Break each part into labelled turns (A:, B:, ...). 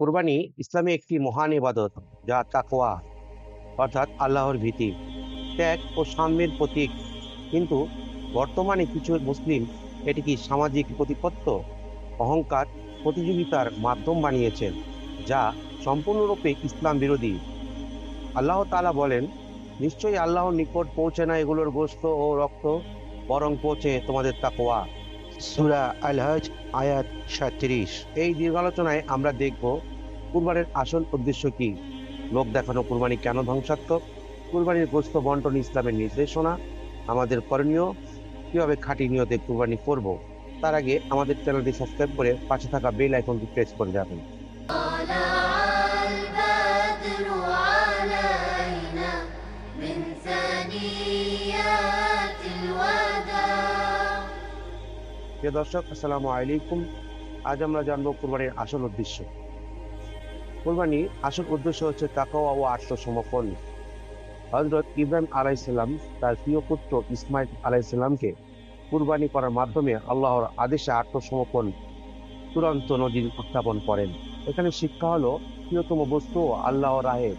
A: কুরবানি ইসলামে একটি মহান ইবাদত, যা তাকওয়া অর্থাৎ আল্লাহর ভীতি, ত্যাগ ও সাম্যের প্রতীক। কিন্তু বর্তমানে কিছু মুসলিম এটিকে সামাজিক প্রতিপত্ত, অহংকার, প্রতিযোগিতার মাধ্যম বানিয়েছেন, যা সম্পূর্ণরূপে ইসলাম বিরোধী। আল্লাহ তাআলা বলেন, নিশ্চয়ই আল্লাহর নিকট পৌঁছে না এগুলোর গোশত ও রক্ত, বরং পৌঁছে তোমাদের তাকওয়া। সূরা আল হজ আয়াত 37। এই দীর্ঘ আলোচনায় আমরা দেখব কুরবানির আসল উদ্দেশ্য কি, লোক দেখানো কুরবানি কেন ধ্বংসাত্মক, কুরবানির গোশত বন্টন ইসলামের নির্দেশনা, আমাদের করণীয়, কিভাবে খাঁটি নিয়তে কুরবানি করব। তার আগে আমাদের চ্যানেলটি সাবস্ক্রাইব করে পাশে থাকা বেল আইকনটি প্রেস করে যাবেন।
B: طلع البدر علينا من ثنيات الوداع।
A: প্রিয় দর্শক, আসসালামু আলাইকুম। আজ আমরা জানবো কুরবানির আসল উদ্দেশ্য। কুরবানির আসল উদ্দেশ্য হচ্ছে তাকওয়া ও আত্মসমর্পণ। হযরত ইব্রাহিম আলাইহিসসালাম তার প্রিয় পুত্র ইসমাইল আলাইহিসসালামকে কুরবানি করার মাধ্যমে আল্লাহর আদেশে আত্মসমর্পণ চূড়ান্ত নজির উত্থাপন করেন। এখানে শিক্ষা হলো প্রিয়তম বস্তু আল্লাহর রাহে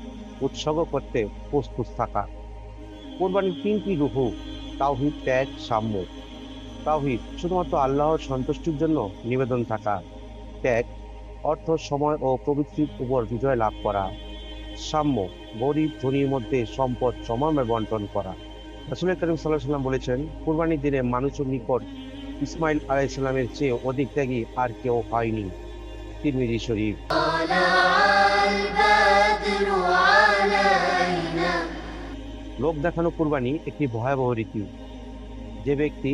A: উৎসর্গ করতে প্রস্তুত থাকা। কুরবানির তিনটি রুহু: তাওহীদ, ত্যাগ, সাম্য। তাওহীদ শুধুমাত্র আল্লাহর সন্তুষ্টির জন্য নিবেদন থাকা। ত্যাগ অর্থ, সময় ও প্রবৃত্তির উপর বিজয় লাভ করা। সাম্য গরিব ধনীর মধ্যে সম্পদ সমানভাবে বন্টন করা। রাসূল করিম সাল্লাল্লাহু আলাইহি ওয়াসাল্লাম বলেছেন, কুরবানির দিনে মানুষের নিকট ইসমাইল আলাইহিস সালামের চেয়ে অধিক ত্যাগী আর কেউ হয়নি। তিরমিজি শরীফ।
B: طلع البدر علينا।
A: লোক দেখানো কুরবানি একটি ভয়াবহ রীতি। যে ব্যক্তি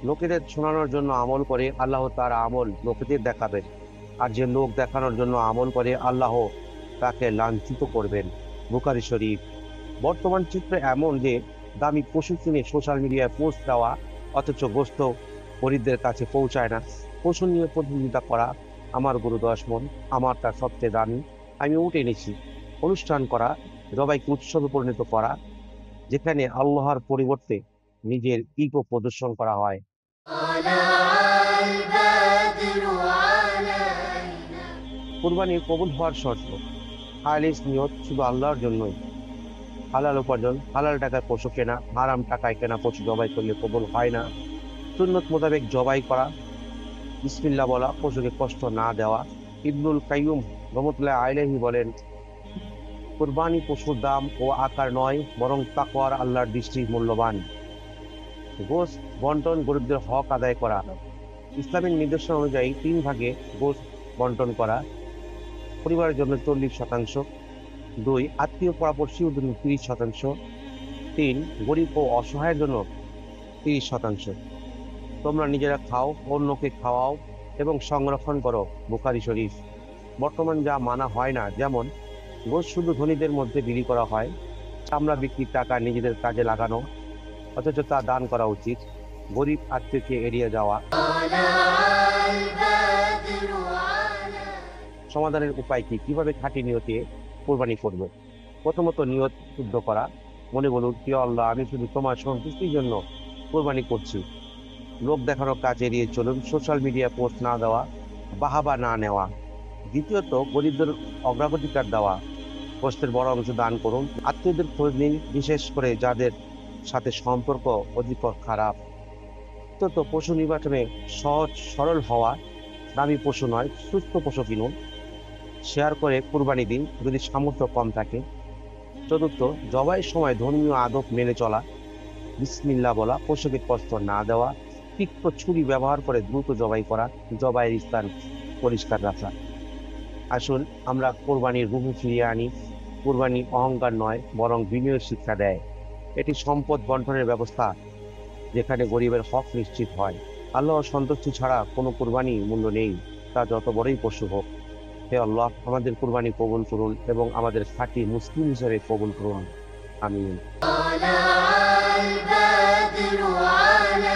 A: লোকেদের শোনানোর জন্য আমল করে, আল্লাহ তার আমল লোকেদের দেখাবেন। আর যে লোক দেখানোর জন্য আমল করে, আল্লাহ তাকে লাঞ্ছিত করবেন। বুখারী শরীফ। বর্তমান চিত্র এমন যে দামি পশু কিনে সোশ্যাল মিডিয়ায় পোস্ট দেওয়া, অথচ গোশত গরিবদের কাছে পৌঁছায় না। পশু নিয়ে প্রতিযোগিতা করা, আমার গরু 10 মণ, আমার তার সবচেয়ে দামি, আমি উঠে এনেছি। অনুষ্ঠান করা, জবাইকে উৎসবে পরিণত করা, যেখানে আল্লাহর পরিবর্তে নিজের ইগো প্রদর্শন করা হয়।
B: طلع البدر علينا।
A: কুরবানি কবুল হওয়ার শর্ত: খালিস নিয়ত, শুধু আল্লাহর জন্যই। হালাল উপার্জন, হালাল টাকায় পশু কেনা। হারাম টাকায় কেনা পশু জবাই করলে কবুল হয় না। সুন্নত মোতাবেক জবাই করা, বিসমিল্লাহ বলা, পশুকে কষ্ট না দেওয়া। ইবনুল কাইয়ুম রহমতুল্লাহ আলাইহি বলেন, কুরবানি পশুর দাম ও আকার নয়, বরং তাকওয়ার আল্লাহর দৃষ্টি মূল্যবান। গোশত বন্টন, গরিবদের হক আদায় করা। ইসলামের নির্দেশনা অনুযায়ী 3 ভাগে গোশত বন্টন করা। পরিবারের জন্য 40%, 2 আত্মীয় পরামর্শীর জন্য 30%, 3 গরিব ও অসহায়ের জন্য 30%। তোমরা নিজেরা খাও, অন্যকে খাওয়াও এবং সংরক্ষণ করো। বুখারী শরীফ। বর্তমান যা মানা হয় না, যেমন গোশত শুধু ধনীদের মধ্যে বিলি করা হয়, চামড়া বিক্রির টাকা নিজেদের কাজে লাগানো, অথচ তা দান করা উচিত। গরিব আত্মীয়কে এড়িয়ে যাওয়া।
B: طلع البدر علينا।
A: সমাধানের উপায় কি? কিভাবে খাঁটি নিয়তে কোরবানি করব? প্রথমত নিয়ত শুদ্ধ করা। মনে বলুন, প্রিয় আল্লাহ, আমি শুধু তোমার সন্তুষ্টির জন্য কোরবানি করছি। লোক দেখানোর কাজ এড়িয়ে চলুন। সোশ্যাল মিডিয়া পোস্ট না দেওয়া, বাহাবা না নেওয়া। দ্বিতীয়ত গরিবদের অগ্রাধিকার দেওয়া। গোশতের বড় অংশ দান করুন। আত্মীয়দের খোঁজ নিন, বিশেষ করে যাদের সাথে সম্পর্ক অধিক খারাপ। তৃতীয়ত পশু নির্বাচনে সহজ সরল হওয়া। দামি পশু নয়, সুস্থ পশু কিনুন। শেয়ার করে কুরবানি দিন যদি সামর্থ্য কম থাকে। চতুর্থ, জবাইয়ের সময় ধর্মীয় আদব মেনে চলা, বিসমিল্লাহ বলা, পশুকে কষ্ট না দেওয়া, তীক্ষ্ণ ছুরি ব্যবহার করে দ্রুত জবাই করা, জবাইয়ের স্থান পরিষ্কার রাখা। আসুন আমরা কোরবানির রূহ ফিরিয়ে আনি। কোরবানি অহংকার নয়, বরং বিনয়ের শিক্ষা দেয়। এটি সম্পদ বন্টনের ব্যবস্থা, যেখানে গরিবের হক নিশ্চিত হয়। আল্লাহর সন্তুষ্টি ছাড়া কোনো কোরবানি মূল্য নেই, তা যত বড়ই পশু হোক। হে আল্লাহ, আমাদের কুরবানি কবুল করুন এবং আমাদের খাঁটি মুসলিম হিসেবে কবুল করুন। আমিন।
B: طلع البدر علينا।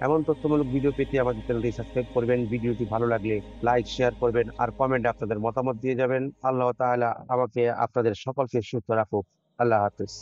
A: এমন তথ্যমূলক ভিডিও পেতে আমাদের চ্যানেলটি সাবস্ক্রাইব করবেন। ভিডিওটি ভালো লাগলে লাইক, শেয়ার করবেন আর কমেন্টে আপনাদের মতামত দিয়ে যাবেন। আল্লাহ তাআলা আমাকে আপনাদের সকলকে সুস্থ রাখুক। আল্লাহ হাফেজ।